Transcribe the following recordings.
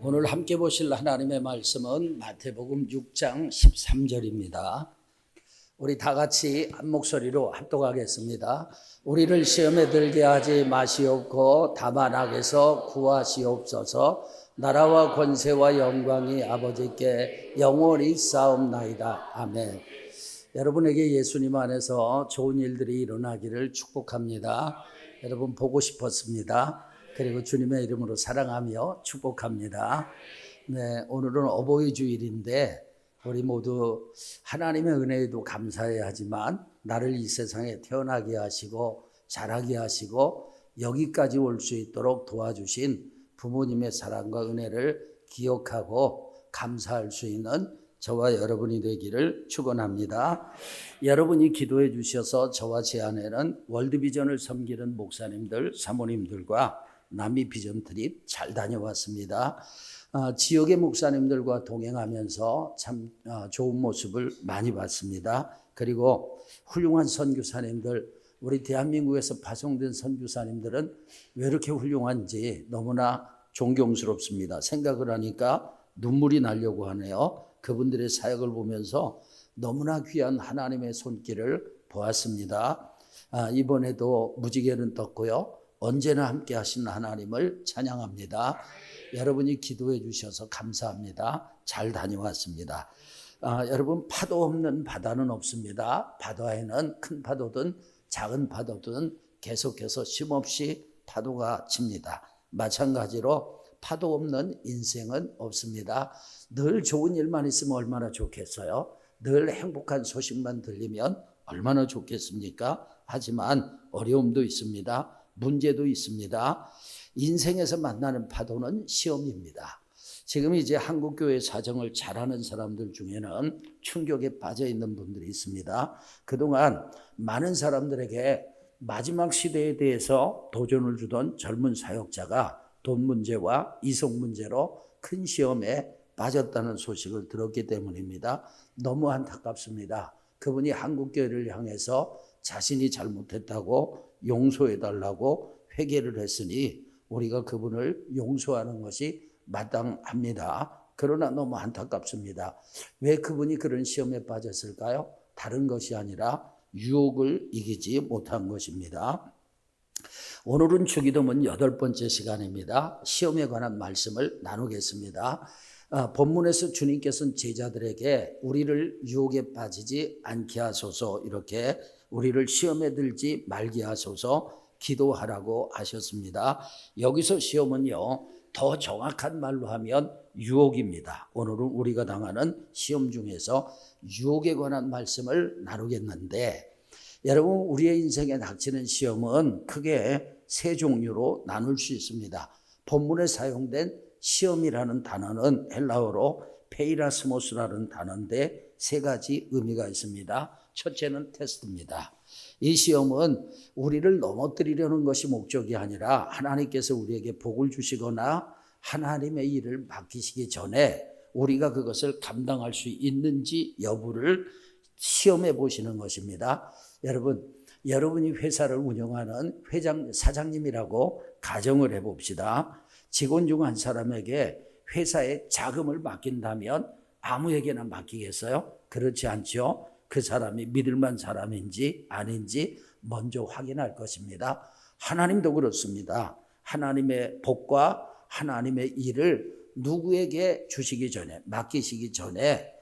오늘 함께 보실 하나님의 말씀은 마태복음 6장 13절입니다. 우리 다 같이 한 목소리로 합독하겠습니다. 우리를 시험에 들게 하지 마시옵고 다만 악에서 구하시옵소서. 나라와 권세와 영광이 아버지께 영원히 쌓옵나이다. 아멘. 여러분에게 예수님 안에서 좋은 일들이 일어나기를 축복합니다. 여러분 보고 싶었습니다. 그리고 주님의 이름으로 사랑하며 축복합니다. 네, 오늘은 어버이 주일인데 우리 모두 하나님의 은혜에도 감사해야 하지만 나를 이 세상에 태어나게 하시고 자라게 하시고 여기까지 올 수 있도록 도와주신 부모님의 사랑과 은혜를 기억하고 감사할 수 있는 저와 여러분이 되기를 축원합니다. 여러분이 기도해 주셔서 저와 제 아내는 월드비전을 섬기는 목사님들, 사모님들과 남미 비전 트립 잘 다녀왔습니다. 지역의 목사님들과 동행하면서 참 좋은 모습을 많이 봤습니다. 그리고 훌륭한 선교사님들, 우리 대한민국에서 파송된 선교사님들은 왜 이렇게 훌륭한지 너무나 존경스럽습니다. 생각을 하니까 눈물이 나려고 하네요. 그분들의 사역을 보면서 너무나 귀한 하나님의 손길을 보았습니다. 이번에도 무지개는 떴고요. 언제나 함께 하신 하나님을 찬양합니다. 여러분이 기도해 주셔서 감사합니다. 잘 다녀왔습니다. 여러분, 파도 없는 바다는 없습니다. 바다에는 큰 파도든 작은 파도든 계속해서 쉼없이 파도가 칩니다. 마찬가지로 파도 없는 인생은 없습니다. 늘 좋은 일만 있으면 얼마나 좋겠어요? 늘 행복한 소식만 들리면 얼마나 좋겠습니까? 하지만 어려움도 있습니다. 문제도 있습니다. 인생에서 만나는 파도는 시험입니다. 지금 이제 한국교회 사정을 잘 아는 사람들 중에는 충격에 빠져 있는 분들이 있습니다. 그동안 많은 사람들에게 마지막 시대에 대해서 도전을 주던 젊은 사역자가 돈 문제와 이성 문제로 큰 시험에 빠졌다는 소식을 들었기 때문입니다. 너무 안타깝습니다. 그분이 한국교회를 향해서 자신이 잘못했다고 용서해달라고 회개를 했으니 우리가 그분을 용서하는 것이 마땅합니다. 그러나 너무 안타깝습니다. 왜 그분이 그런 시험에 빠졌을까요? 다른 것이 아니라 유혹을 이기지 못한 것입니다. 오늘은 주기도문 8번째 시간입니다. 시험에 관한 말씀을 나누겠습니다. 본문에서 주님께서는 제자들에게 우리를 유혹에 빠지지 않게 하소서, 이렇게 우리를 시험에 들지 말게 하소서 기도하라고 하셨습니다. 여기서 시험은요, 더 정확한 말로 하면 유혹입니다. 오늘은 우리가 당하는 시험 중에서 유혹에 관한 말씀을 나누겠는데, 여러분, 우리의 인생에 닥치는 시험은 크게 세 종류로 나눌 수 있습니다. 본문에 사용된 시험이라는 단어는 헬라어로 페이라스모스라는 단어인데 세 가지 의미가 있습니다. 첫째는 테스트입니다. 이 시험은 우리를 넘어뜨리려는 것이 목적이 아니라 하나님께서 우리에게 복을 주시거나 하나님의 일을 맡기시기 전에 우리가 그것을 감당할 수 있는지 여부를 시험해 보시는 것입니다. 여러분이 회사를 운영하는 사장님이라고 가정을 해봅시다. 직원 중 한 사람에게 회사에 자금을 맡긴다면 아무에게나 맡기겠어요? 그렇지 않죠. 그 사람이 믿을만한 사람인지 아닌지 먼저 확인할 것입니다. 하나님도 그렇습니다. 하나님의 복과 하나님의 일을 누구에게 주시기 전에, 맡기시기 전에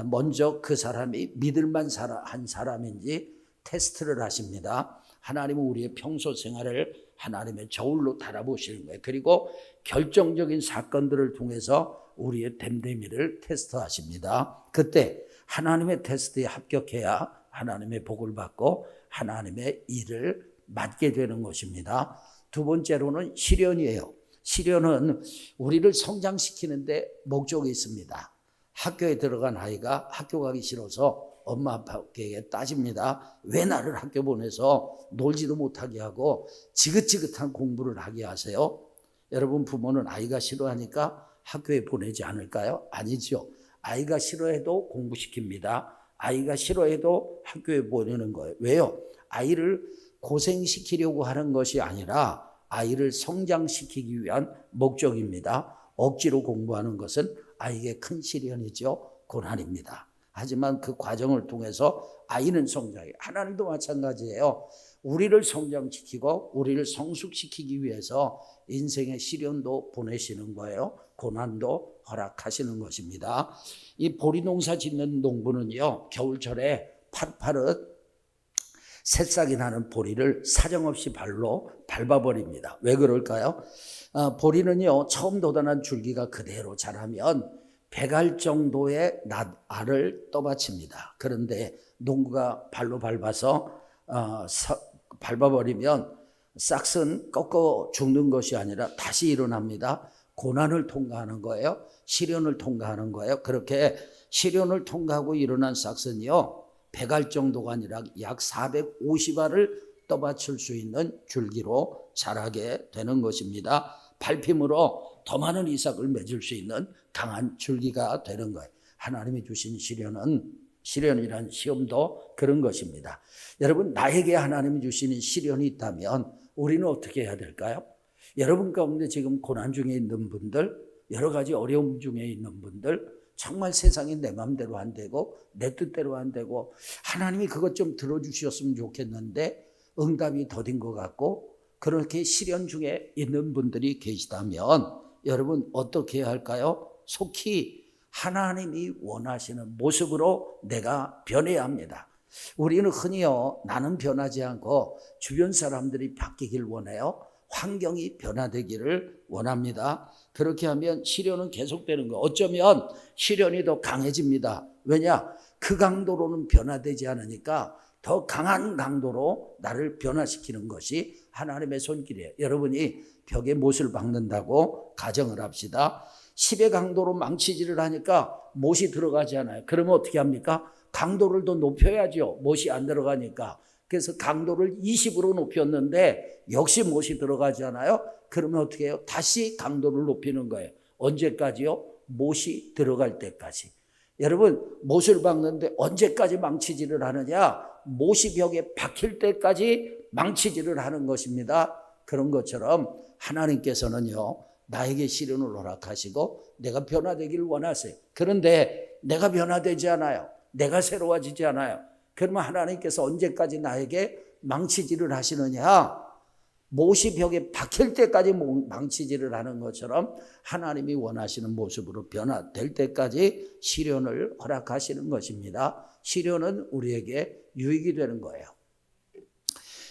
먼저 그 사람이 믿을만한 사람인지 테스트를 하십니다. 하나님은 우리의 평소 생활을 하나님의 저울로 달아보시는 거예요. 그리고 결정적인 사건들을 통해서 우리의 됨됨이를 테스트하십니다. 그때 하나님의 테스트에 합격해야 하나님의 복을 받고 하나님의 일을 맡게 되는 것입니다. 두 번째로는 시련이에요. 시련은 우리를 성장시키는데 목적이 있습니다. 학교에 들어간 아이가 학교 가기 싫어서 엄마 아빠에게 따집니다. 왜 나를 학교 보내서 놀지도 못하게 하고 지긋지긋한 공부를 하게 하세요? 여러분, 부모는 아이가 싫어하니까 학교에 보내지 않을까요? 아니죠. 아이가 싫어해도 공부시킵니다. 아이가 싫어해도 학교에 보내는 거예요. 왜요? 아이를 고생시키려고 하는 것이 아니라 아이를 성장시키기 위한 목적입니다. 억지로 공부하는 것은 아이에게 큰 시련이죠. 고난입니다. 하지만 그 과정을 통해서 아이는 성장해요. 하나님도 마찬가지예요. 우리를 성장시키고 우리를 성숙시키기 위해서 인생의 시련도 보내시는 거예요. 고난도 허락하시는 것입니다. 이 보리농사 짓는 농부는요, 겨울철에 파릇파릇 새싹이 나는 보리를 사정없이 발로 밟아버립니다. 왜 그럴까요? 보리는요, 처음 돋아난 줄기가 그대로 자라면 배갈 정도의 알을 떠받칩니다. 그런데 농부가 발로 밟아서 밟아버리면 싹은 꺾어 죽는 것이 아니라 다시 일어납니다. 고난을 통과하는 거예요. 시련을 통과하는 거예요. 그렇게 시련을 통과하고 일어난 싹은요, 배갈 정도가 아니라 약 450알을 떠받칠 수 있는 줄기로 자라게 되는 것입니다. 밟힘으로 더 많은 이삭을 맺을 수 있는 강한 줄기가 되는 거예요. 하나님이 주신 시련이란 시험도 그런 것입니다. 여러분, 나에게 하나님이 주시는 시련이 있다면 우리는 어떻게 해야 될까요? 여러분 가운데 지금 고난 중에 있는 분들, 여러 가지 어려움 중에 있는 분들, 정말 세상이 내 마음대로 안 되고 내 뜻대로 안 되고 하나님이 그것 좀 들어주셨으면 좋겠는데 응답이 더딘 것 같고 그렇게 시련 중에 있는 분들이 계시다면 여러분 어떻게 해야 할까요? 속히 하나님이 원하시는 모습으로 내가 변해야 합니다. 우리는 흔히요, 나는 변하지 않고 주변 사람들이 바뀌길 원해요. 환경이 변화되기를 원합니다. 그렇게 하면 시련은 계속되는 거예요. 어쩌면 시련이 더 강해집니다. 왜냐? 그 강도로는 변화되지 않으니까 더 강한 강도로 나를 변화시키는 것이 하나님의 손길이에요. 여러분이 벽에 못을 박는다고 가정을 합시다. 10의 강도로 망치질을 하니까 못이 들어가지 않아요. 그러면 어떻게 합니까? 강도를 더 높여야죠. 못이 안 들어가니까. 그래서 강도를 20으로 높였는데 역시 못이 들어가지 않아요? 그러면 어떻게 해요? 다시 강도를 높이는 거예요. 언제까지요? 못이 들어갈 때까지. 여러분, 못을 박는데 언제까지 망치질을 하느냐? 못이 벽에 박힐 때까지 망치질을 하는 것입니다. 그런 것처럼 하나님께서는요, 나에게 시련을 허락하시고 내가 변화되기를 원하세요. 그런데 내가 변화되지 않아요. 내가 새로워지지 않아요. 그러면 하나님께서 언제까지 나에게 망치질을 하시느냐? 못이 벽에 박힐 때까지 망치질을 하는 것처럼 하나님이 원하시는 모습으로 변화될 때까지 시련을 허락하시는 것입니다. 시련은 우리에게 유익이 되는 거예요.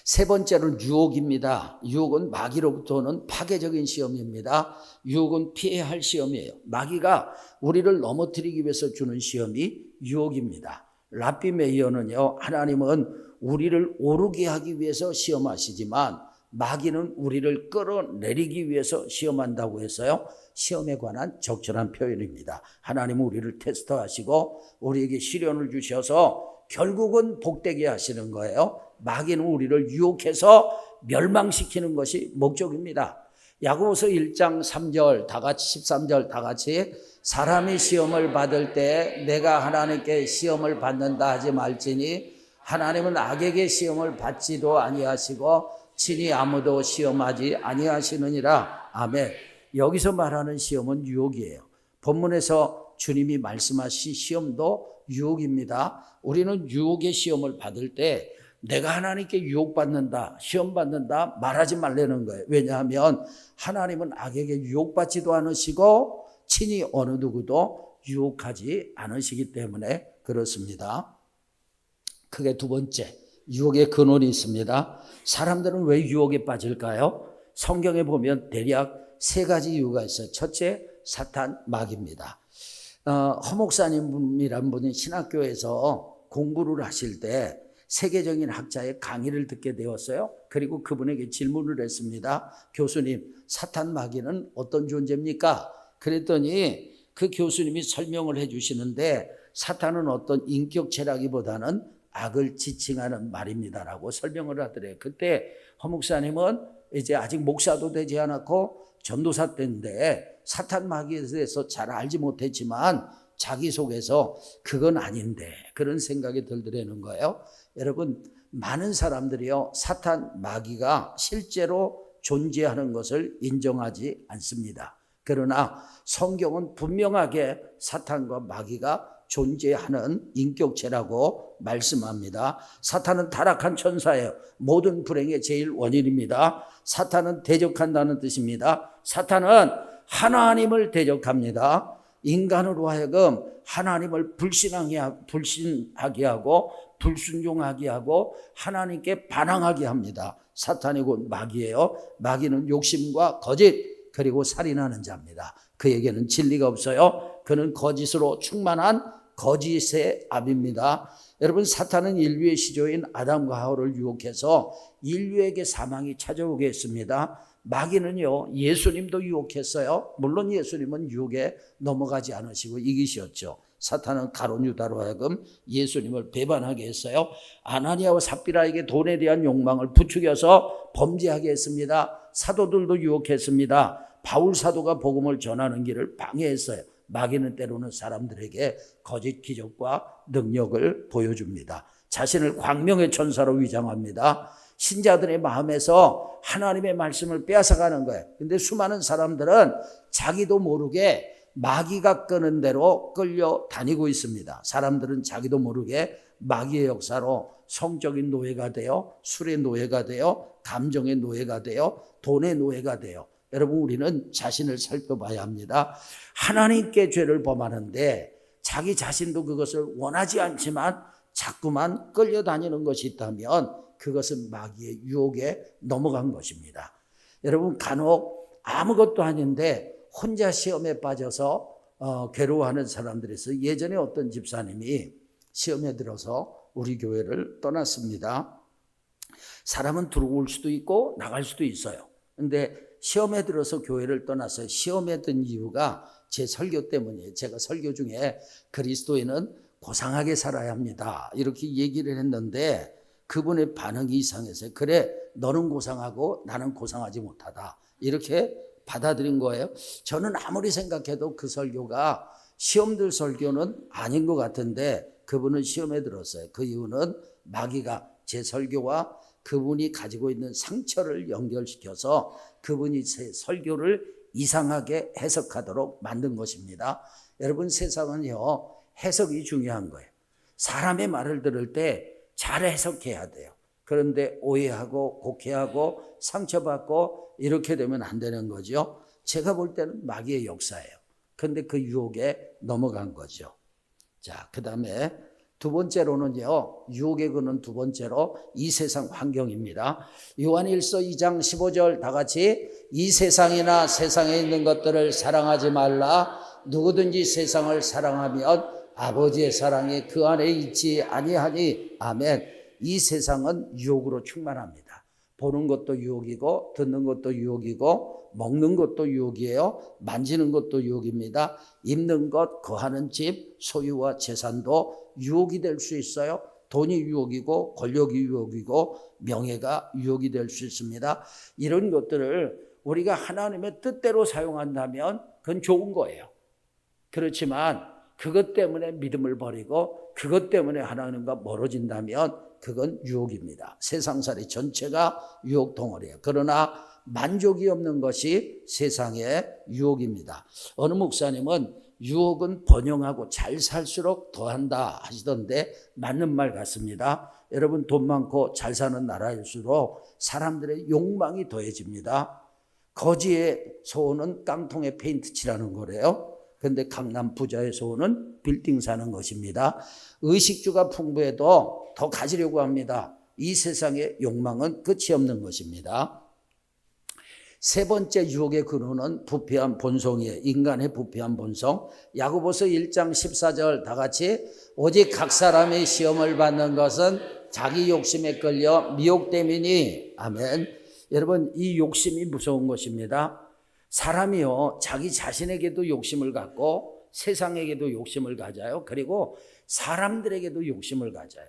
세 번째는 유혹입니다. 유혹은 마귀로부터 오는 파괴적인 시험입니다. 유혹은 피해야 할 시험이에요. 마귀가 우리를 넘어뜨리기 위해서 주는 시험이 유혹입니다. 랍비 메이어는요, 하나님은 우리를 오르게 하기 위해서 시험하시지만 마귀는 우리를 끌어내리기 위해서 시험한다고 해서요, 시험에 관한 적절한 표현입니다. 하나님은 우리를 테스트하시고 우리에게 시련을 주셔서 결국은 복되게 하시는 거예요. 마귀는 우리를 유혹해서 멸망시키는 것이 목적입니다. 야고보서 1장 3절 다 같이 13절 다 같이 사람이 시험을 받을 때 내가 하나님께 시험을 받는다 하지 말지니 하나님은 악에게 시험을 받지도 아니하시고 친히 아무도 시험하지 아니하시느니라. 아멘. 여기서 말하는 시험은 유혹이에요. 본문에서 주님이 말씀하신 시험도 유혹입니다. 우리는 유혹의 시험을 받을 때 내가 하나님께 유혹받는다, 시험받는다 말하지 말라는 거예요. 왜냐하면 하나님은 악에게 유혹받지도 않으시고 친히 어느 누구도 유혹하지 않으시기 때문에 그렇습니다. 그게 두 번째, 유혹의 근원이 있습니다. 사람들은 왜 유혹에 빠질까요? 성경에 보면 대략 세 가지 이유가 있어요. 첫째, 사탄, 마귀입니다. 허 목사님이란 분이 신학교에서 공부를 하실 때 세계적인 학자의 강의를 듣게 되었어요. 그리고 그분에게 질문을 했습니다. 교수님, 사탄 마귀는 어떤 존재입니까? 그랬더니 그 교수님이 설명을 해 주시는데 사탄은 어떤 인격체라기보다는 악을 지칭하는 말입니다라고 설명을 하더래요. 그때 허 목사님은 이제 아직 목사도 되지 않았고 전도사 때인데 사탄 마귀에 대해서 잘 알지 못했지만 자기 속에서 그건 아닌데 그런 생각이 들더라는 거예요. 여러분, 많은 사람들이요, 사탄 마귀가 실제로 존재하는 것을 인정하지 않습니다. 그러나 성경은 분명하게 사탄과 마귀가 존재하는 인격체라고 말씀합니다. 사탄은 타락한 천사예요. 모든 불행의 제일 원인입니다. 사탄은 대적한다는 뜻입니다. 사탄은 하나님을 대적합니다. 인간으로 하여금 하나님을 불신하게 하고 불순종하게 하고 하나님께 반항하게 합니다. 사탄이 곧 마귀예요. 마귀는 욕심과 거짓 그리고 살인하는 자입니다. 그에게는 진리가 없어요. 그는 거짓으로 충만한 거짓의 압입니다. 여러분, 사탄은 인류의 시조인 아담과 하와를 유혹해서 인류에게 사망이 찾아오게 했습니다. 마귀는요, 예수님도 유혹했어요. 물론 예수님은 유혹에 넘어가지 않으시고 이기셨죠. 사탄은 가룟 유다로 하여금 예수님을 배반하게 했어요. 아나니아와 삽비라에게 돈에 대한 욕망을 부추겨서 범죄하게 했습니다. 사도들도 유혹했습니다. 바울 사도가 복음을 전하는 길을 방해했어요. 마귀는 때로는 사람들에게 거짓 기적과 능력을 보여줍니다. 자신을 광명의 천사로 위장합니다. 신자들의 마음에서 하나님의 말씀을 빼앗아가는 거예요. 근데 수많은 사람들은 자기도 모르게 마귀가 끄는 대로 끌려다니고 있습니다. 사람들은 자기도 모르게 마귀의 역사로 성적인 노예가 되어 술의 노예가 되어 감정의 노예가 되어 돈의 노예가 되어 여러분, 우리는 자신을 살펴봐야 합니다. 하나님께 죄를 범하는데 자기 자신도 그것을 원하지 않지만 자꾸만 끌려다니는 것이 있다면 그것은 마귀의 유혹에 넘어간 것입니다. 여러분, 간혹 아무것도 아닌데 혼자 시험에 빠져서 괴로워하는 사람들이 있어요. 예전에 어떤 집사님이 시험에 들어서 우리 교회를 떠났습니다. 사람은 들어올 수도 있고 나갈 수도 있어요. 근데 시험에 들어서 교회를 떠났어요. 시험에 든 이유가 제 설교 때문이에요. 제가 설교 중에 그리스도인은 고상하게 살아야 합니다, 이렇게 얘기를 했는데 그분의 반응이 이상해서요. 그래, 너는 고상하고 나는 고상하지 못하다, 이렇게 받아들인 거예요. 저는 아무리 생각해도 그 설교가 시험들 설교는 아닌 것 같은데 그분은 시험에 들었어요. 그 이유는 마귀가 제 설교와 그분이 가지고 있는 상처를 연결시켜서 그분이 제 설교를 이상하게 해석하도록 만든 것입니다. 여러분, 세상은요, 해석이 중요한 거예요. 사람의 말을 들을 때 잘 해석해야 돼요. 그런데 오해하고 곡해하고 상처받고 이렇게 되면 안 되는 거죠. 제가 볼 때는 마귀의 역사예요. 그런데 그 유혹에 넘어간 거죠. 자, 그 다음에 두 번째로는요, 유혹의 근원 두 번째로 이 세상 환경입니다. 요한일서 2장 15절 다 같이, 이 세상이나 세상에 있는 것들을 사랑하지 말라. 누구든지 세상을 사랑하면 아버지의 사랑이 그 안에 있지 아니하니. 아멘. 이 세상은 유혹으로 충만합니다. 보는 것도 유혹이고 듣는 것도 유혹이고 먹는 것도 유혹이에요. 만지는 것도 유혹입니다. 입는 것, 거하는 집, 소유와 재산도 유혹이 될 수 있어요. 돈이 유혹이고 권력이 유혹이고 명예가 유혹이 될 수 있습니다. 이런 것들을 우리가 하나님의 뜻대로 사용한다면 그건 좋은 거예요. 그렇지만 그것 때문에 믿음을 버리고 그것 때문에 하나님과 멀어진다면 그건 유혹입니다. 세상살이 전체가 유혹 덩어리예요. 그러나 만족이 없는 것이 세상의 유혹입니다. 어느 목사님은 유혹은 번영하고 잘 살수록 더한다 하시던데 맞는 말 같습니다. 여러분, 돈 많고 잘 사는 나라일수록 사람들의 욕망이 더해집니다. 거지의 소원은 깡통에 페인트 칠하는 거래요. 그런데 강남 부자의 소원은 빌딩 사는 것입니다. 의식주가 풍부해도 더 가지려고 합니다. 이 세상의 욕망은 끝이 없는 것입니다. 세 번째 유혹의 근원은 부패한 본성이에요. 인간의 부패한 본성. 야고보서 1장 14절 다 같이, 오직 각 사람이 시험을 받는 것은 자기 욕심에 끌려 미혹됨이니. 아멘. 여러분, 이 욕심이 무서운 것입니다. 사람이요, 자기 자신에게도 욕심을 갖고 세상에게도 욕심을 가져요. 그리고 사람들에게도 욕심을 가져요.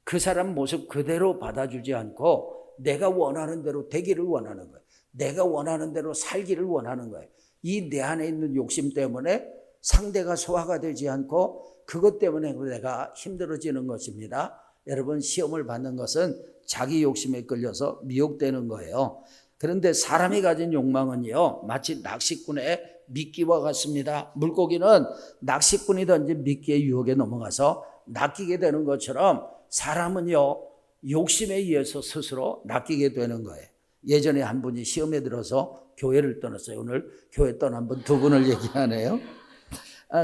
그 사람 모습 그대로 받아주지 않고 내가 원하는 대로 되기를 원하는 거예요. 내가 원하는 대로 살기를 원하는 거예요. 이 내 안에 있는 욕심 때문에 상대가 소화가 되지 않고 그것 때문에 내가 힘들어지는 것입니다. 여러분, 시험을 받는 것은 자기 욕심에 끌려서 미혹되는 거예요. 그런데 사람이 가진 욕망은요, 마치 낚시꾼의 미끼와 같습니다. 물고기는 낚시꾼이 던진 미끼의 유혹에 넘어가서 낚이게 되는 것처럼 사람은요, 욕심에 의해서 스스로 낚이게 되는 거예요. 예전에 한 분이 시험에 들어서 교회를 떠났어요. 오늘 교회 떠난 분 두 분을 얘기하네요.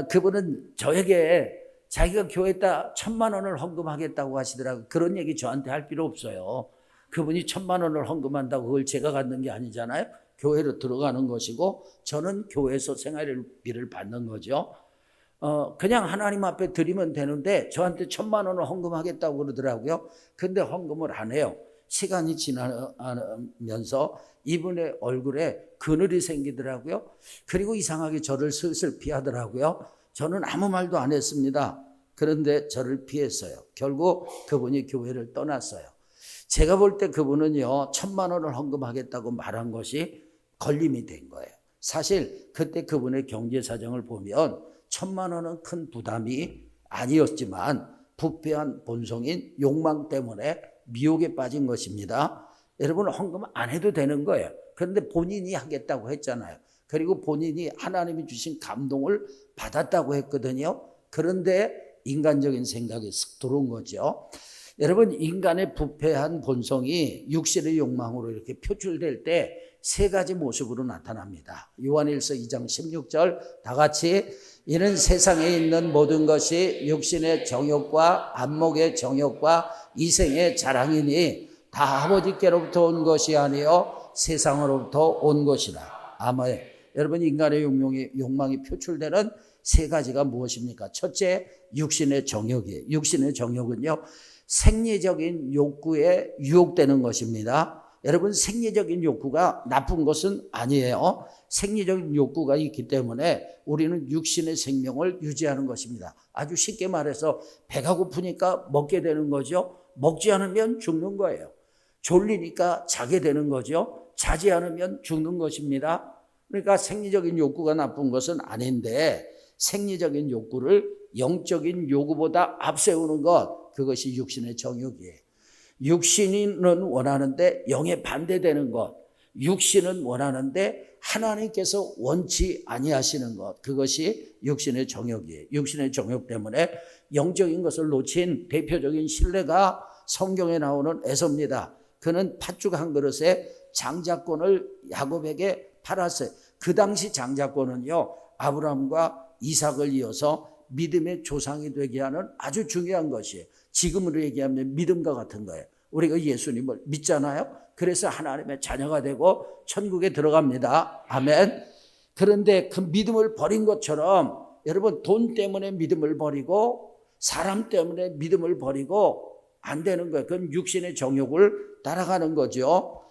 그분은 저에게 자기가 교회에다 1,000만 원을 헌금하겠다고 하시더라고요. 그런 얘기 저한테 할 필요 없어요. 그분이 1,000만 원을 헌금한다고 그걸 제가 갖는 게 아니잖아요. 교회로 들어가는 것이고 저는 교회에서 생활비를 받는 거죠. 그냥 하나님 앞에 드리면 되는데 저한테 1,000만 원을 헌금하겠다고 그러더라고요. 근데 헌금을 안 해요. 시간이 지나면서 이분의 얼굴에 그늘이 생기더라고요. 그리고 이상하게 저를 슬슬 피하더라고요. 저는 아무 말도 안 했습니다. 그런데 저를 피했어요. 결국 그분이 교회를 떠났어요. 제가 볼 때 그분은요, 1,000만 원을 헌금하겠다고 말한 것이 걸림이 된 거예요. 사실 그때 그분의 경제 사정을 보면 1,000만 원은 큰 부담이 아니었지만 부패한 본성인 욕망 때문에 미혹에 빠진 것입니다. 여러분, 헌금 안 해도 되는 거예요. 그런데 본인이 하겠다고 했잖아요. 그리고 본인이 하나님이 주신 감동을 받았다고 했거든요. 그런데 인간적인 생각이 쓱 들어온 거죠. 여러분, 인간의 부패한 본성이 육신의 욕망으로 이렇게 표출될 때 세 가지 모습으로 나타납니다. 요한일서 2장 16절 다 같이, 이는 세상에 있는 모든 것이 육신의 정욕과 안목의 정욕과 이생의 자랑이니 다 아버지께로부터 온 것이 아니요 세상으로부터 온 것이라. 아멘. 여러분, 인간의 욕망이 표출되는 세 가지가 무엇입니까? 첫째, 육신의 정욕이에요. 육신의 정욕은요, 생리적인 욕구에 유혹되는 것입니다. 여러분, 생리적인 욕구가 나쁜 것은 아니에요. 생리적인 욕구가 있기 때문에 우리는 육신의 생명을 유지하는 것입니다. 아주 쉽게 말해서 배가 고프니까 먹게 되는 거죠. 먹지 않으면 죽는 거예요. 졸리니까 자게 되는 거죠. 자지 않으면 죽는 것입니다. 그러니까 생리적인 욕구가 나쁜 것은 아닌데 생리적인 욕구를 영적인 요구보다 앞세우는 것, 그것이 육신의 정욕이에요. 육신은 원하는데 영에 반대되는 것, 육신은 원하는데 하나님께서 원치 아니하시는 것, 그것이 육신의 정욕이에요. 육신의 정욕 때문에 영적인 것을 놓친 대표적인 신뢰가 성경에 나오는 에서입니다. 그는 팥죽 한 그릇에 장자권을 야곱에게 팔았어요. 그 당시 장자권은요, 아브라함과 이삭을 이어서 믿음의 조상이 되게 하는 아주 중요한 것이에요. 지금으로 얘기하면 믿음과 같은 거예요. 우리가 예수님을 믿잖아요. 그래서 하나님의 자녀가 되고 천국에 들어갑니다. 아멘. 그런데 그 믿음을 버린 것처럼 여러분, 돈 때문에 믿음을 버리고 사람 때문에 믿음을 버리고 안 되는 거예요. 그건 육신의 정욕을 따라가는 거죠.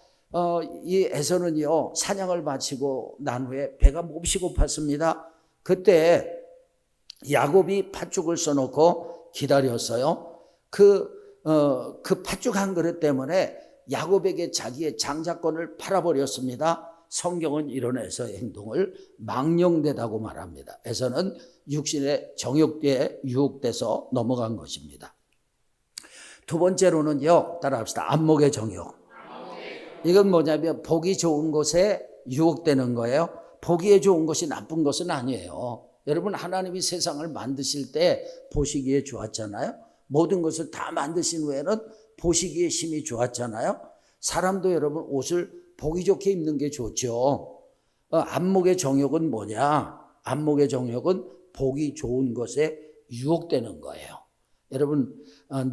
이 에서는요, 사냥을 마치고 난 후에 배가 몹시 고팠습니다. 그때 야곱이 팥죽을 써놓고 기다렸어요. 그 팥죽 한 그릇 때문에 야곱에게 자기의 장자권을 팔아버렸습니다. 성경은 이런 에서의 행동을 망령되다고 말합니다. 에서는 육신의 정욕에 유혹돼서 넘어간 것입니다. 두 번째로는요, 따라합시다. 안목의 정욕. 이건 뭐냐면 보기 좋은 것에 유혹되는 거예요. 보기에 좋은 것이 나쁜 것은 아니에요. 여러분, 하나님이 세상을 만드실 때 보시기에 좋았잖아요. 모든 것을 다 만드신 후에는 보시기에 심히 좋았잖아요. 사람도 여러분, 옷을 보기 좋게 입는 게 좋죠. 안목의 정욕은 뭐냐? 안목의 정욕은 보기 좋은 것에 유혹되는 거예요. 여러분,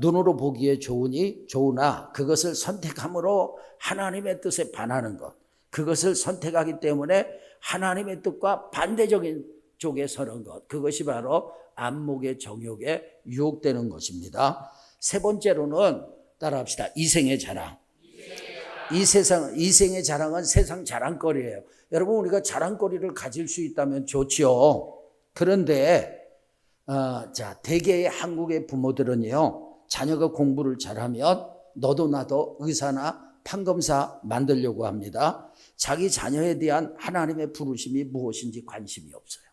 눈으로 보기에 좋으나 그것을 선택함으로 하나님의 뜻에 반하는 것, 그것을 선택하기 때문에 하나님의 뜻과 반대적인 쪽에 서는 것, 그것이 바로 안목의 정욕에 유혹되는 것입니다. 세 번째로는 따라합시다. 이생의 자랑. 이생의 자랑은 세상 자랑거리예요. 여러분, 우리가 자랑거리를 가질 수 있다면 좋죠. 그런데 대개의 한국의 부모들은요, 자녀가 공부를 잘하면 너도 나도 의사나 판검사 만들려고 합니다. 자기 자녀에 대한 하나님의 부르심이 무엇인지 관심이 없어요.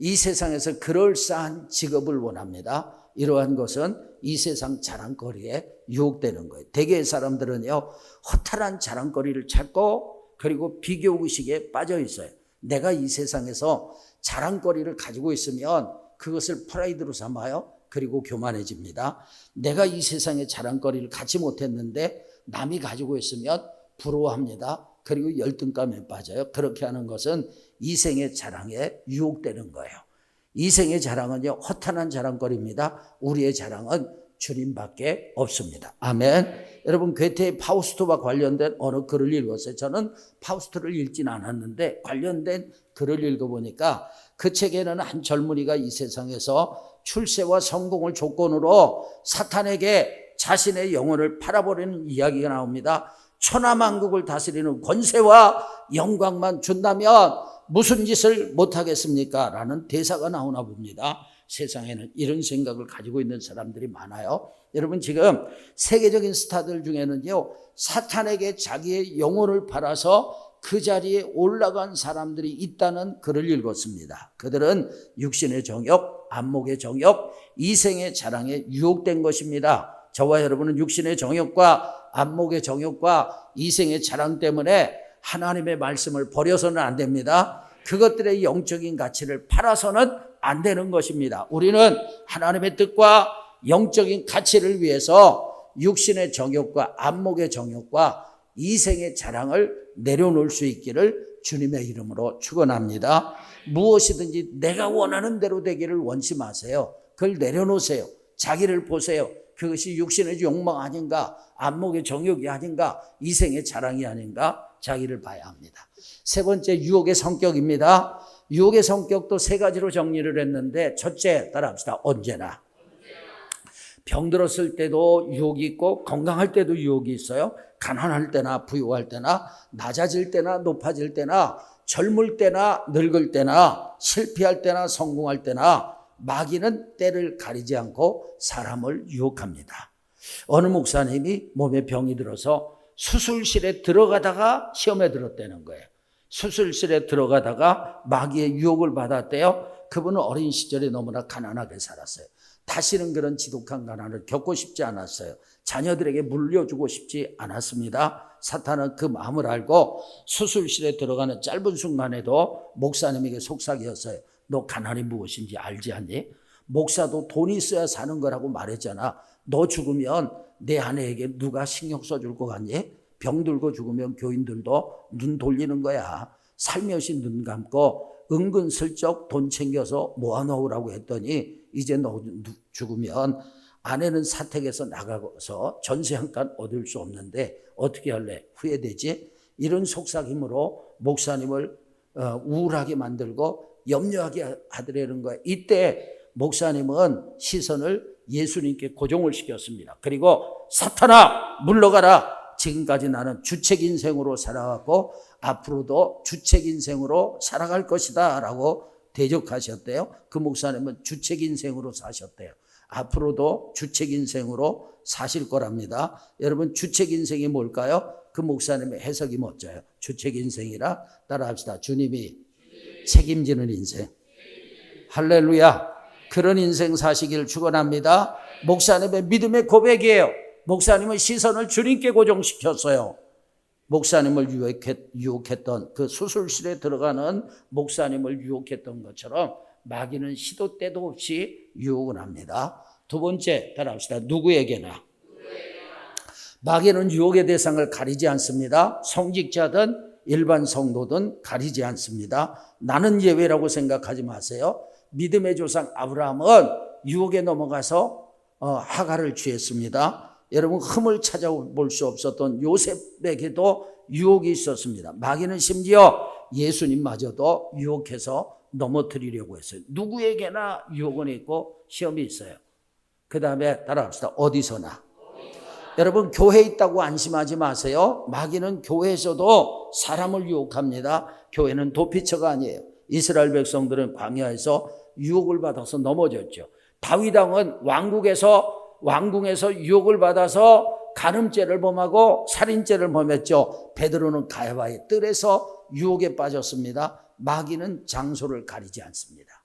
이 세상에서 그럴싸한 직업을 원합니다. 이러한 것은 이 세상 자랑거리에 유혹되는 거예요. 대개의 사람들은요, 허탈한 자랑거리를 찾고 그리고 비교의식에 빠져 있어요. 내가 이 세상에서 자랑거리를 가지고 있으면 그것을 프라이드로 삼아요. 그리고 교만해집니다. 내가 이 세상에 자랑거리를 갖지 못했는데 남이 가지고 있으면 부러워합니다. 그리고 열등감에 빠져요. 그렇게 하는 것은 이생의 자랑에 유혹되는 거예요. 이생의 자랑은요, 허탄한 자랑거리입니다. 우리의 자랑은 주님밖에 없습니다. 아멘. 여러분, 괴테의 파우스트와 관련된 어느 글을 읽었어요. 저는 파우스트를 읽진 않았는데 관련된 글을 읽어보니까 그 책에는 한 젊은이가 이 세상에서 출세와 성공을 조건으로 사탄에게 자신의 영혼을 팔아버리는 이야기가 나옵니다. 천하만국을 다스리는 권세와 영광만 준다면 무슨 짓을 못하겠습니까? 라는 대사가 나오나 봅니다. 세상에는 이런 생각을 가지고 있는 사람들이 많아요. 여러분, 지금 세계적인 스타들 중에는요, 사탄에게 자기의 영혼을 팔아서 그 자리에 올라간 사람들이 있다는 글을 읽었습니다. 그들은 육신의 정욕, 안목의 정욕, 이생의 자랑에 유혹된 것입니다. 저와 여러분은 육신의 정욕과 안목의 정욕과 이생의 자랑 때문에 하나님의 말씀을 버려서는 안 됩니다. 그것들의 영적인 가치를 팔아서는 안 되는 것입니다. 우리는 하나님의 뜻과 영적인 가치를 위해서 육신의 정욕과 안목의 정욕과 이생의 자랑을 내려놓을 수 있기를 주님의 이름으로 축원합니다. 무엇이든지 내가 원하는 대로 되기를 원치 마세요. 그걸 내려놓으세요. 자기를 보세요. 그것이 육신의 욕망 아닌가, 안목의 정욕이 아닌가, 이생의 자랑이 아닌가, 자기를 봐야 합니다. 세 번째, 유혹의 성격입니다. 유혹의 성격도 세 가지로 정리를 했는데, 첫째, 따라합시다. 언제나. 병들었을 때도 유혹이 있고 건강할 때도 유혹이 있어요. 가난할 때나 부유할 때나 낮아질 때나 높아질 때나 젊을 때나 늙을 때나 실패할 때나 성공할 때나 마귀는 때를 가리지 않고 사람을 유혹합니다. 어느 목사님이 몸에 병이 들어서 수술실에 들어가다가 시험에 들었다는 거예요. 수술실에 들어가다가 마귀의 유혹을 받았대요. 그분은 어린 시절에 너무나 가난하게 살았어요. 다시는 그런 지독한 가난을 겪고 싶지 않았어요. 자녀들에게 물려주고 싶지 않았습니다. 사탄은 그 마음을 알고 수술실에 들어가는 짧은 순간에도 목사님에게 속삭였어요. 너 가난이 무엇인지 알지 않니? 목사도 돈이 있어야 사는 거라고 말했잖아. 너 죽으면 내 아내에게 누가 신경 써줄 것 같니? 병들고 죽으면 교인들도 눈 돌리는 거야. 살며시 눈 감고 은근슬쩍 돈 챙겨서 모아놓으라고 했더니 이제 너 죽으면 아내는 사택에서 나가서 전세 한 칸 얻을 수 없는데 어떻게 할래? 후회되지? 이런 속삭임으로 목사님을 우울하게 만들고 염려하게 하더라는 거예요. 이때 목사님은 시선을 예수님께 고정을 시켰습니다. 그리고 사탄아 물러가라. 지금까지 나는 주책 인생으로 살아왔고 앞으로도 주책 인생으로 살아갈 것이다 라고 대적하셨대요. 그 목사님은 주책 인생으로 사셨대요. 앞으로도 주책 인생으로 사실 거랍니다. 여러분, 주책 인생이 뭘까요? 그 목사님의 해석이 멋져요. 주책 인생이라 따라합시다. 주님이 책임지는 인생. 할렐루야. 그런 인생 사시기를 축원합니다. 목사님의 믿음의 고백이에요. 목사님은 시선을 주님께 고정시켰어요. 목사님을 유혹했던 그 수술실에 들어가는 목사님을 유혹했던 것처럼 마귀는 시도 때도 없이 유혹을 합니다. 두 번째, 따라합시다. 누구에게나. 마귀는 유혹의 대상을 가리지 않습니다. 성직자든 일반 성도든 가리지 않습니다. 나는 예외라고 생각하지 마세요. 믿음의 조상 아브라함은 유혹에 넘어가서 하갈을 취했습니다. 여러분, 흠을 찾아볼 수 없었던 요셉에게도 유혹이 있었습니다. 마귀는 심지어 예수님마저도 유혹해서 넘어뜨리려고 했어요. 누구에게나 유혹은 있고 시험이 있어요. 그 다음에 따라합시다. 어디서나. 여러분, 교회에 있다고 안심하지 마세요. 마귀는 교회에서도 사람을 유혹합니다. 교회는 도피처가 아니에요. 이스라엘 백성들은 광야에서 유혹을 받아서 넘어졌죠. 다윗 왕은 왕궁에서 유혹을 받아서 간음죄를 범하고 살인죄를 범했죠. 베드로는 가야바의 뜰에서 유혹에 빠졌습니다. 마귀는 장소를 가리지 않습니다.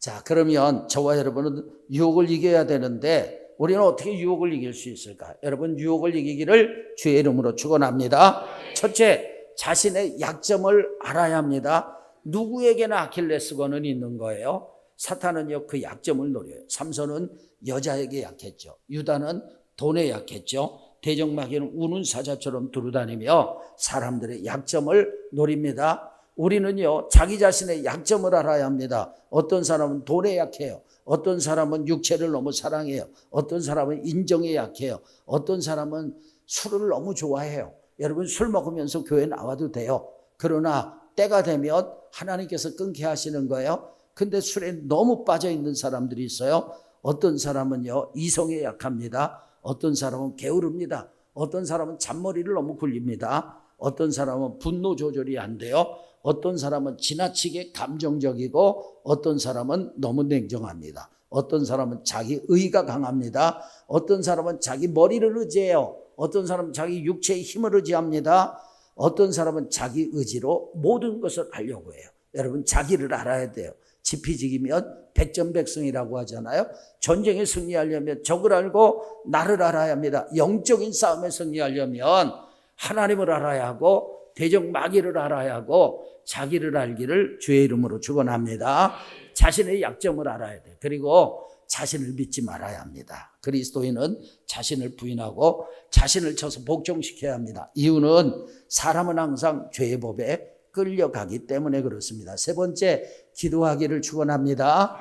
자, 그러면 저와 여러분은 유혹을 이겨야 되는데 우리는 어떻게 유혹을 이길 수 있을까? 여러분, 유혹을 이기기를 주의 이름으로 축원합니다. 첫째, 자신의 약점을 알아야 합니다. 누구에게나 아킬레스건은 있는 거예요. 사탄은요, 그 약점을 노려요. 삼손은 여자에게 약했죠. 유다는 돈에 약했죠. 대적마귀는 우는 사자처럼 두루다니며 사람들의 약점을 노립니다. 우리는요, 자기 자신의 약점을 알아야 합니다. 어떤 사람은 돈에 약해요. 어떤 사람은 육체를 너무 사랑해요. 어떤 사람은 인정에 약해요. 어떤 사람은 술을 너무 좋아해요. 여러분, 술 먹으면서 교회 나와도 돼요. 그러나 때가 되면 하나님께서 끊게 하시는 거예요. 근데 술에 너무 빠져 있는 사람들이 있어요. 어떤 사람은요, 이성에 약합니다. 어떤 사람은 게으릅니다. 어떤 사람은 잔머리를 너무 굴립니다. 어떤 사람은 분노 조절이 안 돼요. 어떤 사람은 지나치게 감정적이고 어떤 사람은 너무 냉정합니다. 어떤 사람은 자기 의가 강합니다. 어떤 사람은 자기 머리를 의지해요. 어떤 사람은 자기 육체의 힘을 의지합니다. 어떤 사람은 자기 의지로 모든 것을 하려고 해요. 여러분, 자기를 알아야 돼요. 지피지기면 백전백승이라고 하잖아요. 전쟁에 승리하려면 적을 알고 나를 알아야 합니다. 영적인 싸움에 승리하려면 하나님을 알아야 하고 대적 마귀를 알아야 하고 자기를 알기를 주의 이름으로 축원합니다. 자신의 약점을 알아야 돼. 그리고 자신을 믿지 말아야 합니다. 그리스도인은 자신을 부인하고 자신을 쳐서 복종시켜야 합니다. 이유는 사람은 항상 죄의 법에 끌려가기 때문에 그렇습니다. 세 번째, 기도하기를 축원합니다.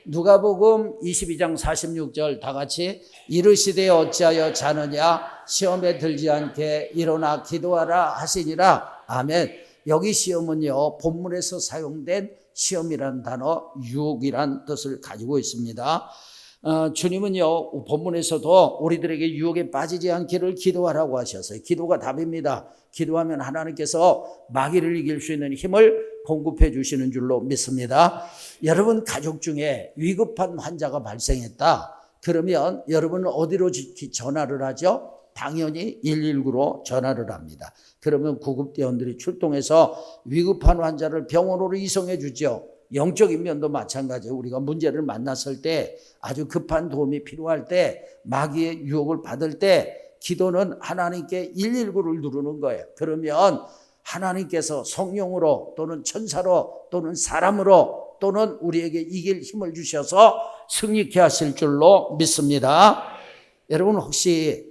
누가복음 22장 46절 다 같이 이르시되 어찌하여 자느냐 시험에 들지 않게 일어나 기도하라 하시니라. 아멘. 여기 시험은요, 본문에서 사용된 시험이란 단어, 유혹이란 뜻을 가지고 있습니다. 주님은요, 본문에서도 우리들에게 유혹에 빠지지 않기를 기도하라고 하셨어요. 기도가 답입니다. 기도하면 하나님께서 마귀를 이길 수 있는 힘을 공급해 주시는 줄로 믿습니다. 여러분 가족 중에 위급한 환자가 발생했다. 그러면 여러분은 어디로 전화를 하죠? 당연히 119로 전화를 합니다. 그러면 구급대원들이 출동해서 위급한 환자를 병원으로 이송해 주죠. 영적인 면도 마찬가지예요. 우리가 문제를 만났을 때, 아주 급한 도움이 필요할 때, 마귀의 유혹을 받을 때 기도는 하나님께 119를 누르는 거예요. 그러면 하나님께서 성령으로 또는 천사로 또는 사람으로 또는 우리에게 이길 힘을 주셔서 승리케 하실 줄로 믿습니다. 여러분, 혹시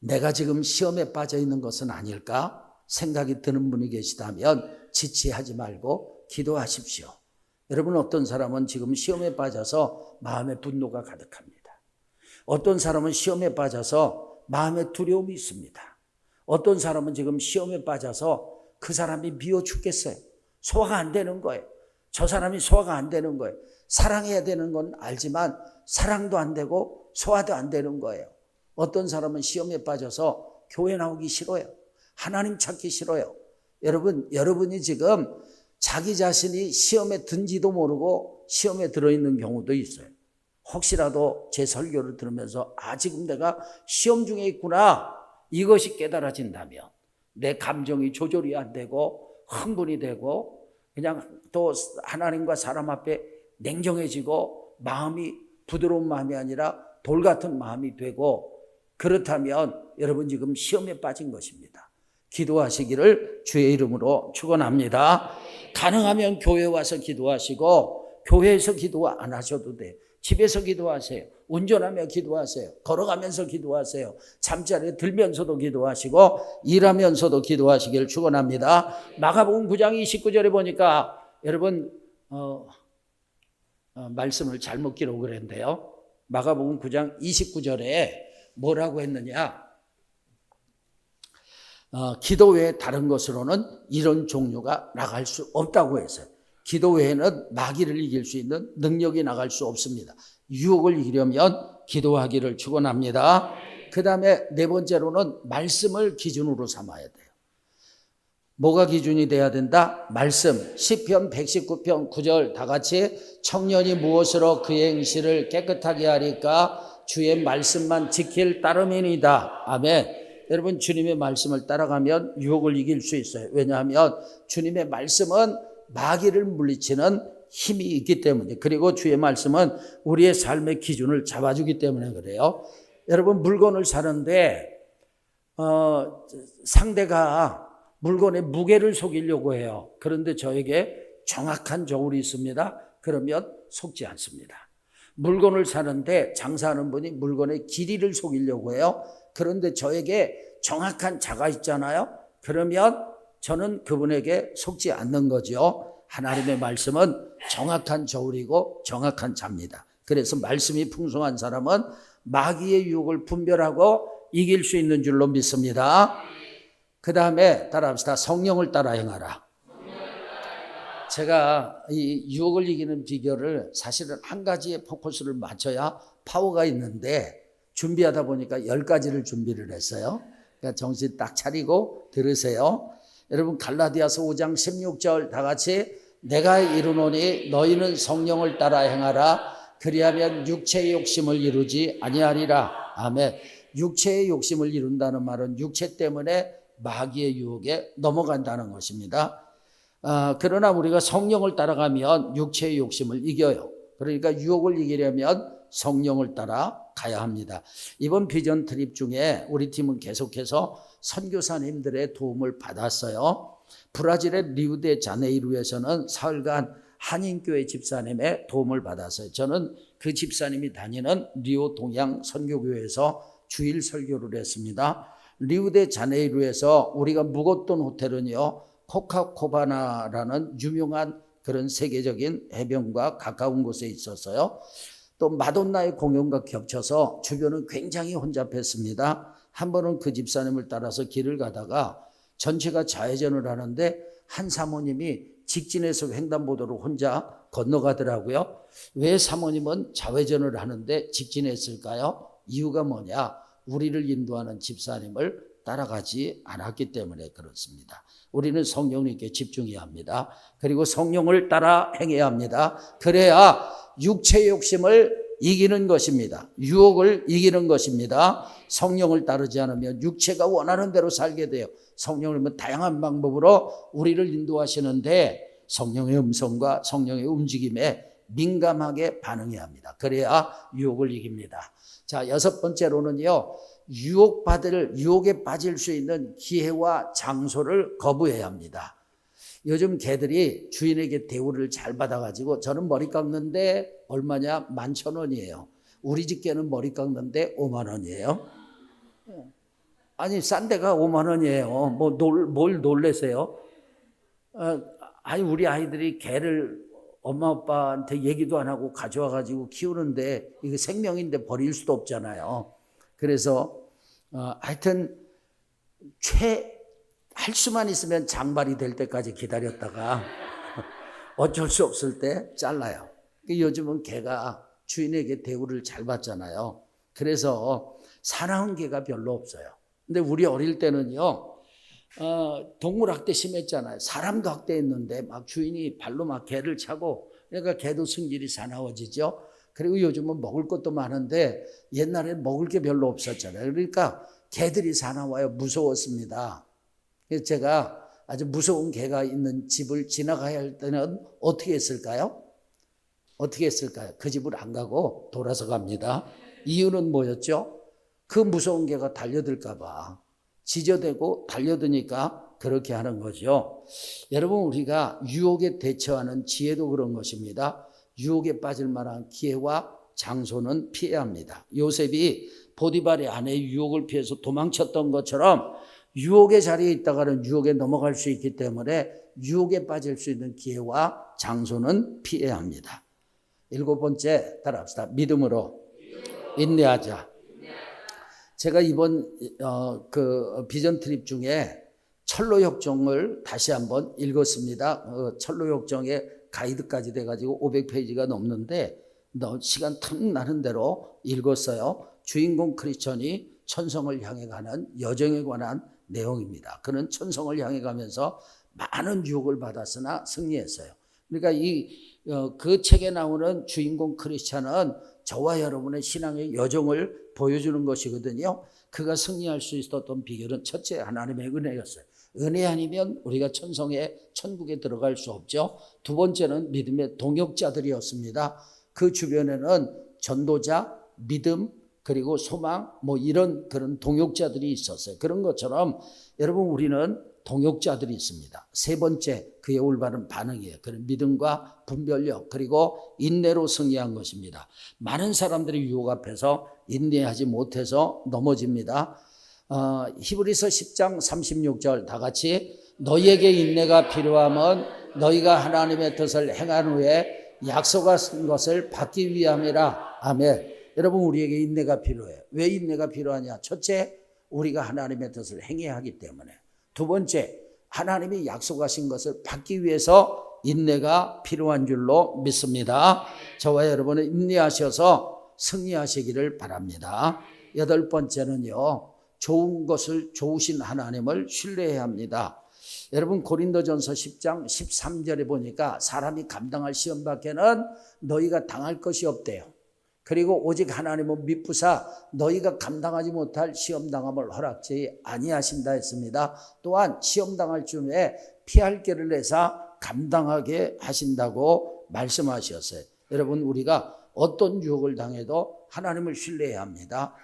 내가 지금 시험에 빠져 있는 것은 아닐까 생각이 드는 분이 계시다면 지체하지 말고 기도하십시오. 여러분, 어떤 사람은 지금 시험에 빠져서 마음에 분노가 가득합니다. 어떤 사람은 시험에 빠져서 마음에 두려움이 있습니다. 어떤 사람은 지금 시험에 빠져서 그 사람이 미워 죽겠어요. 소화가 안 되는 거예요. 저 사람이 소화가 안 되는 거예요. 사랑해야 되는 건 알지만 사랑도 안 되고 소화도 안 되는 거예요. 어떤 사람은 시험에 빠져서 교회 나오기 싫어요. 하나님 찾기 싫어요. 여러분이 지금 자기 자신이 시험에 든지도 모르고 시험에 들어있는 경우도 있어요. 혹시라도 제 설교를 들으면서 지금 내가 시험 중에 있구나, 이것이 깨달아진다면 내 감정이 조절이 안 되고 흥분이 되고 그냥 또 하나님과 사람 앞에 냉정해지고 마음이 부드러운 마음이 아니라 돌 같은 마음이 되고, 그렇다면 여러분 지금 시험에 빠진 것입니다. 기도하시기를 주의 이름으로 축원합니다. 가능하면 교회 와서 기도하시고, 교회에서 기도 안 하셔도 돼요. 집에서 기도하세요. 운전하며 기도하세요. 걸어가면서 기도하세요. 잠자리에 들면서도 기도하시고 일하면서도 기도하시기를 축원합니다. 마가복음 9장 29절에 보니까 여러분 말씀을 잘못 기록을 했는데요. 마가복음 9장 29절에 뭐라고 했느냐? 기도 외에 다른 것으로는 이런 종류가 나갈 수 없다고 했어요. 기도 외에는 마귀를 이길 수 있는 능력이 나갈 수 없습니다. 유혹을 이기려면 기도하기를 축원합니다. 그 다음에 네 번째로는 말씀을 기준으로 삼아야 돼요. 뭐가 기준이 돼야 된다? 말씀. 시편 119편 9절 다 같이 청년이 무엇으로 그의 행실을 깨끗하게 하리까? 주의 말씀만 지킬 따름이니이다. 아멘. 여러분, 주님의 말씀을 따라가면 유혹을 이길 수 있어요. 왜냐하면 주님의 말씀은 마귀를 물리치는 힘이 있기 때문에, 그리고 주의 말씀은 우리의 삶의 기준을 잡아주기 때문에 그래요. 여러분, 물건을 사는데 상대가 물건의 무게를 속이려고 해요. 그런데 저에게 정확한 저울이 있습니다. 그러면 속지 않습니다. 물건을 사는데 장사하는 분이 물건의 길이를 속이려고 해요. 그런데 저에게 정확한 자가 있잖아요. 그러면 저는 그분에게 속지 않는 거죠. 하나님의 말씀은 정확한 저울이고 정확한 자입니다. 그래서 말씀이 풍성한 사람은 마귀의 유혹을 분별하고 이길 수 있는 줄로 믿습니다. 그 다음에 따라합시다. 성령을 따라 행하라. 제가 이 유혹을 이기는 비결을 사실은 한 가지에 포커스를 맞춰야 파워가 있는데 준비하다 보니까 10가지를 준비를 했어요. 그러니까 정신 딱 차리고 들으세요. 여러분, 갈라디아서 5장 16절 다 같이, 내가 이르노니 너희는 성령을 따라 행하라. 그리하면 육체의 욕심을 이루지 아니하리라. 아멘. 육체의 욕심을 이룬다는 말은 육체 때문에 마귀의 유혹에 넘어간다는 것입니다. 그러나 우리가 성령을 따라가면 육체의 욕심을 이겨요. 그러니까 유혹을 이기려면 성령을 따라 가야 합니다. 이번 비전 트립 중에 우리 팀은 계속해서 선교사님들의 도움을 받았어요. 브라질의 리우데자네이루에서는 사흘간 한인교회 집사님의 도움을 받았어요. 저는 그 집사님이 다니는 리오 동양 선교교회에서 주일 설교를 했습니다. 리우데자네이루에서 우리가 묵었던 호텔은요, 코카코바나라는 유명한 그런 세계적인 해변과 가까운 곳에 있었어요. 또 마돈나의 공연과 겹쳐서 주변은 굉장히 혼잡했습니다. 한 번은 그 집사님을 따라서 길을 가다가 전체가 좌회전을 하는데 한 사모님이 직진해서 횡단보도를 혼자 건너가더라고요. 왜 사모님은 좌회전을 하는데 직진했을까요? 이유가 뭐냐? 우리를 인도하는 집사님을 따라가지 않았기 때문에 그렇습니다. 우리는 성령님께 집중해야 합니다. 그리고 성령을 따라 행해야 합니다. 그래야 육체의 욕심을 이기는 것입니다. 유혹을 이기는 것입니다. 성령을 따르지 않으면 육체가 원하는 대로 살게 돼요. 성령님은 다양한 방법으로 우리를 인도하시는데 성령의 음성과 성령의 움직임에 민감하게 반응해야 합니다. 그래야 유혹을 이깁니다. 자, 6번째로는요, 유혹에 빠질 수 있는 기회와 장소를 거부해야 합니다. 요즘 개들이 주인에게 대우를 잘 받아가지고, 저는 머리 깎는데 얼마냐? 11,000원이에요. 우리 집 개는 머리 깎는데 5만 원이에요. 아니, 싼 데가 5만 원이에요. 뭘 놀래세요? 아니, 우리 아이들이 개를 엄마 아빠한테 얘기도 안 하고 가져와가지고 키우는데 이게 생명인데 버릴 수도 없잖아요. 그래서 하여튼 할 수만 있으면 장발이 될 때까지 기다렸다가 어쩔 수 없을 때 잘라요. 요즘은 개가 주인에게 대우를 잘 받잖아요. 그래서 사나운 개가 별로 없어요. 근데 우리 어릴 때는요, 동물학대 심했잖아요. 사람도 학대했는데 막 주인이 발로 막 개를 차고, 그러니까 개도 성질이 사나워지죠. 그리고 요즘은 먹을 것도 많은데 옛날에는 먹을 게 별로 없었잖아요. 그러니까 개들이 사나워요. 무서웠습니다. 그래서 제가 아주 무서운 개가 있는 집을 지나가야 할 때는 어떻게 했을까요? 그 집을 안 가고 돌아서 갑니다. 이유는 뭐였죠? 그 무서운 개가 달려들까 봐. 지저대고 달려드니까 그렇게 하는 거죠. 여러분, 우리가 유혹에 대처하는 지혜도 그런 것입니다. 유혹에 빠질 만한 기회와 장소는 피해야 합니다. 요셉이 보디발의 아내의 유혹을 피해서 도망쳤던 것처럼 유혹의 자리에 있다가는 유혹에 넘어갈 수 있기 때문에 유혹에 빠질 수 있는 기회와 장소는 피해야 합니다. 7번째, 따라합시다. 믿음으로 인내하자. 제가 이번 그 비전 트립 중에 철로역정을 다시 한번 읽었습니다. 철로역정의 가이드까지 돼가지고 500페이지가 넘는데 시간 탁 나는 대로 읽었어요. 주인공 크리스천이 천성을 향해 가는 여정에 관한 내용입니다. 그는 천성을 향해 가면서 많은 유혹을 받았으나 승리했어요. 그러니까 그 책에 나오는 주인공 크리스천은 저와 여러분의 신앙의 여정을 보여주는 것이거든요. 그가 승리할 수 있었던 비결은 첫째, 하나님의 은혜였어요. 은혜 아니면 우리가 천국에 들어갈 수 없죠. 두 번째는 믿음의 동역자들이었습니다. 그 주변에는 전도자, 믿음, 그리고 소망, 이런 그런 동역자들이 있었어요. 그런 것처럼 여러분 우리는 동역자들이 있습니다. 세 번째, 그의 올바른 반응이에요. 그런 믿음과 분별력, 그리고 인내로 승리한 것입니다. 많은 사람들이 유혹 앞에서 인내하지 못해서 넘어집니다. 히브리서 10장 36절 다 같이, 너희에게 인내가 필요하면 너희가 하나님의 뜻을 행한 후에 약속하신 것을 받기 위함이라. 아멘. 여러분 우리에게 인내가 필요해요. 왜 인내가 필요하냐? 첫째, 우리가 하나님의 뜻을 행해야 하기 때문에. 두 번째, 하나님이 약속하신 것을 받기 위해서 인내가 필요한 줄로 믿습니다. 저와 여러분은 인내하셔서 승리하시기를 바랍니다. 여덟 번째는요, 좋은 것을 좋으신 하나님을 신뢰해야 합니다. 여러분 고린도전서 10장 13절에 보니까 사람이 감당할 시험 밖에는 너희가 당할 것이 없대요. 그리고 오직 하나님은 미쁘사 너희가 감당하지 못할 시험당함을 허락지 아니하신다 했습니다. 또한 시험당할 즈음에 피할 길을 내사 감당하게 하신다고 말씀하셨어요. 여러분 우리가 어떤 유혹을 당해도 하나님을 신뢰해야 합니다.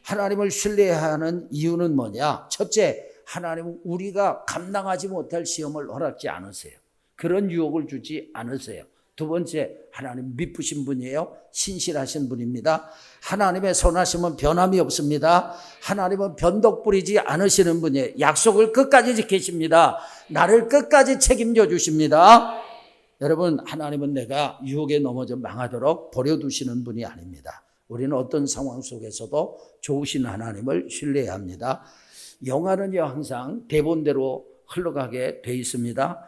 하나님을 신뢰해야 하는 이유는 뭐냐? 첫째, 하나님은 우리가 감당하지 못할 시험을 허락지 않으세요. 그런 유혹을 주지 않으세요. 두 번째, 하나님 미쁘신 분이에요. 신실하신 분입니다. 하나님의 선하심은 변함이 없습니다. 하나님은 변덕 부리지 않으시는 분이에요. 약속을 끝까지 지키십니다. 나를 끝까지 책임져 주십니다. 여러분, 하나님은 내가 유혹에 넘어져 망하도록 버려두시는 분이 아닙니다. 우리는 어떤 상황 속에서도 좋으신 하나님을 신뢰해야 합니다. 영화는요 항상 대본대로 흘러가게 돼 있습니다.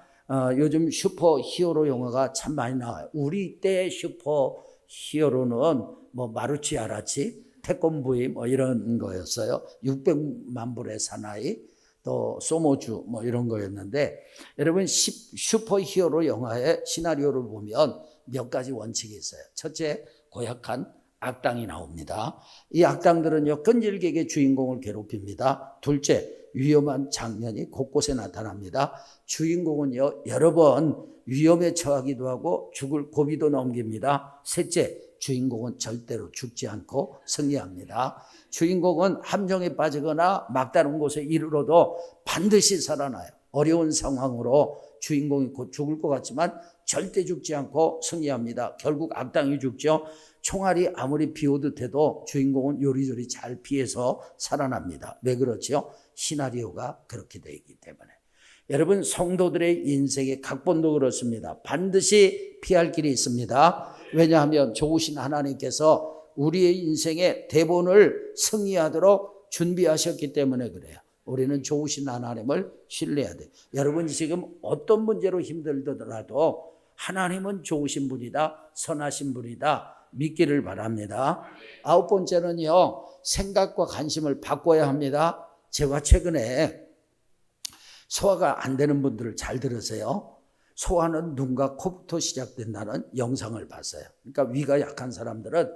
요즘 슈퍼 히어로 영화가 참 많이 나와요. 우리 때 슈퍼 히어로는 마루치아라치, 태권브이 이런 거였어요. 600만 불의 사나이, 또 소모주 이런 거였는데, 여러분 슈퍼 히어로 영화의 시나리오를 보면 몇 가지 원칙이 있어요. 첫째, 고약한 악당이 나옵니다. 이 악당들은요 끈질기게 주인공을 괴롭힙니다. 둘째, 위험한 장면이 곳곳에 나타납니다. 주인공은요 여러 번 위험에 처하기도 하고 죽을 고비도 넘깁니다. 셋째, 주인공은 절대로 죽지 않고 승리합니다. 주인공은 함정에 빠지거나 막다른 곳에 이르러도 반드시 살아나요. 어려운 상황으로 주인공이 곧 죽을 것 같지만 절대 죽지 않고 승리합니다. 결국 악당이 죽죠. 총알이 아무리 비오듯 해도 주인공은 요리조리 잘 피해서 살아납니다. 왜 그렇죠? 시나리오가 그렇게 되어 있기 때문에. 여러분 성도들의 인생의 각본도 그렇습니다. 반드시 피할 길이 있습니다. 왜냐하면 좋으신 하나님께서 우리의 인생의 대본을 승리하도록 준비하셨기 때문에 그래요. 우리는 좋으신 하나님을 신뢰해야 돼요. 여러분 지금 어떤 문제로 힘들더라도 하나님은 좋으신 분이다, 선하신 분이다 믿기를 바랍니다. 아홉 번째는요, 생각과 관심을 바꿔야 합니다. 제가 최근에 소화가 안 되는 분들을 잘 들으세요. 소화는 눈과 코부터 시작된다는 영상을 봤어요. 그러니까 위가 약한 사람들은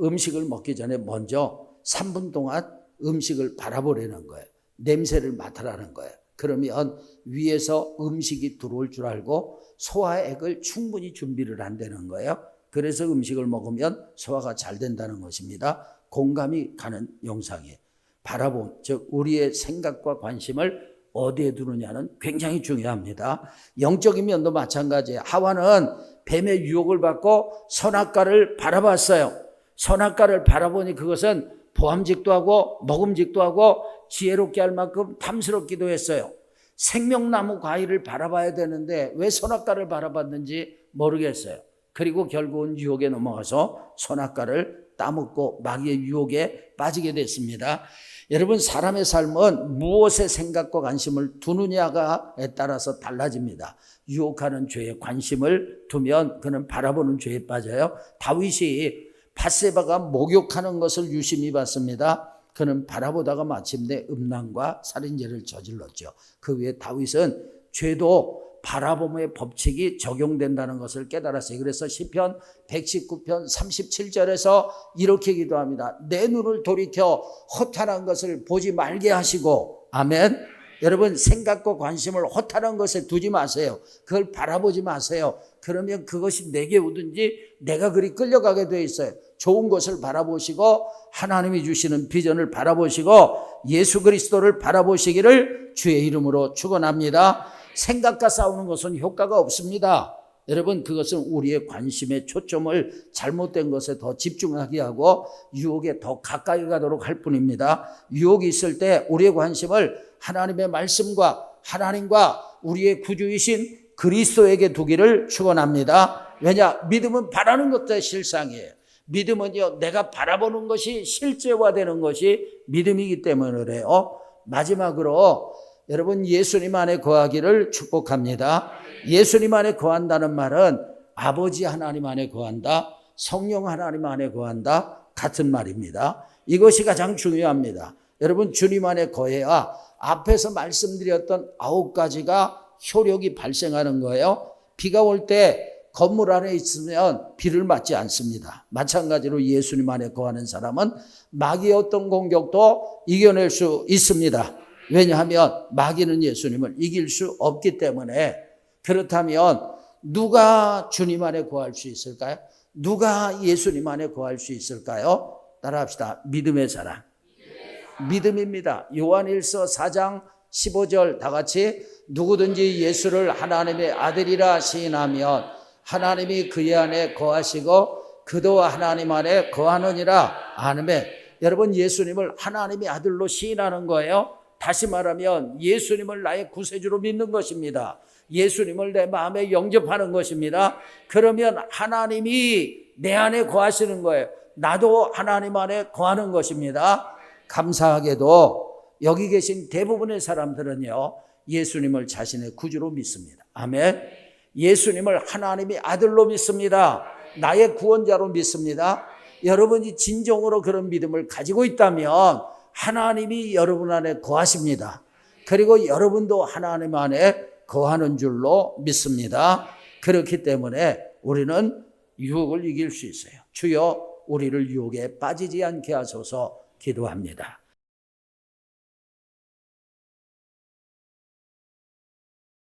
음식을 먹기 전에 먼저 3분 동안 음식을 바라보려는 거예요. 냄새를 맡으라는 거예요. 그러면 위에서 음식이 들어올 줄 알고 소화액을 충분히 준비를 한다는 거예요. 그래서 음식을 먹으면 소화가 잘 된다는 것입니다. 공감이 가는 영상이에요. 바라봄, 즉 우리의 생각과 관심을 어디에 두느냐는 굉장히 중요합니다. 영적인 면도 마찬가지예요. 하와는 뱀의 유혹을 받고 선악과를 바라봤어요. 선악과를 바라보니 그것은 보암직도 하고 먹음직도 하고 지혜롭게 할 만큼 탐스럽기도 했어요. 생명나무 과일을 바라봐야 되는데 왜 선악과를 바라봤는지 모르겠어요. 그리고 결국은 유혹에 넘어가서 선악과를 따먹고 마귀의 유혹에 빠지게 됐습니다. 여러분 사람의 삶은 무엇에 생각과 관심을 두느냐에 따라서 달라집니다. 유혹하는 죄에 관심을 두면 그는 바라보는 죄에 빠져요. 다윗이 밧세바가 목욕하는 것을 유심히 봤습니다. 그는 바라보다가 마침내 음란과 살인죄를 저질렀죠. 그 후에 다윗은 죄도 바라봄의 법칙이 적용된다는 것을 깨달았어요. 그래서 시편 119편 37절에서 이렇게 기도합니다. 내 눈을 돌이켜 허탄한 것을 보지 말게 하시고, 아멘. 여러분 생각과 관심을 허탈한 것에 두지 마세요. 그걸 바라보지 마세요. 그러면 그것이 내게 오든지 내가 그리 끌려가게 돼 있어요. 좋은 것을 바라보시고 하나님이 주시는 비전을 바라보시고 예수 그리스도를 바라보시기를 주의 이름으로 축원합니다. 생각과 싸우는 것은 효과가 없습니다. 여러분 그것은 우리의 관심의 초점을 잘못된 것에 더 집중하게 하고 유혹에 더 가까이 가도록 할 뿐입니다. 유혹이 있을 때 우리의 관심을 하나님의 말씀과 하나님과 우리의 구주이신 그리스도에게 두기를 축원합니다. 왜냐? 믿음은 바라는 것도 실상이에요. 믿음은요, 내가 바라보는 것이 실제화되는 것이 믿음이기 때문에 그래요. 마지막으로 여러분 예수님 안에 거하기를 축복합니다. 예수님 안에 거한다는 말은 아버지 하나님 안에 거한다, 성령 하나님 안에 거한다 같은 말입니다. 이것이 가장 중요합니다. 여러분 주님 안에 거해야 앞에서 말씀드렸던 9가지가 효력이 발생하는 거예요. 비가 올 때 건물 안에 있으면 비를 맞지 않습니다. 마찬가지로 예수님 안에 거하는 사람은 마귀의 어떤 공격도 이겨낼 수 있습니다. 왜냐하면 마귀는 예수님을 이길 수 없기 때문에. 그렇다면 누가 주님 안에 거할 수 있을까요? 누가 예수님 안에 거할 수 있을까요? 따라합시다. 믿음의 사람. 믿음입니다. 요한일서 4장 15절 다 같이 누구든지 예수를 하나님의 아들이라 시인하면 하나님이 그의 안에 거하시고 그도 하나님 안에 거하느니라. 아멘. 여러분 예수님을 하나님의 아들로 시인하는 거예요. 다시 말하면 예수님을 나의 구세주로 믿는 것입니다. 예수님을 내 마음에 영접하는 것입니다. 그러면 하나님이 내 안에 거하시는 거예요. 나도 하나님 안에 거하는 것입니다. 감사하게도 여기 계신 대부분의 사람들은요, 예수님을 자신의 구주로 믿습니다. 아멘. 예수님을 하나님의 아들로 믿습니다. 나의 구원자로 믿습니다. 여러분이 진정으로 그런 믿음을 가지고 있다면 하나님이 여러분 안에 거하십니다. 그리고 여러분도 하나님 안에 거하는 줄로 믿습니다. 그렇기 때문에 우리는 유혹을 이길 수 있어요. 주여 우리를 유혹에 빠지지 않게 하소서 기도합니다.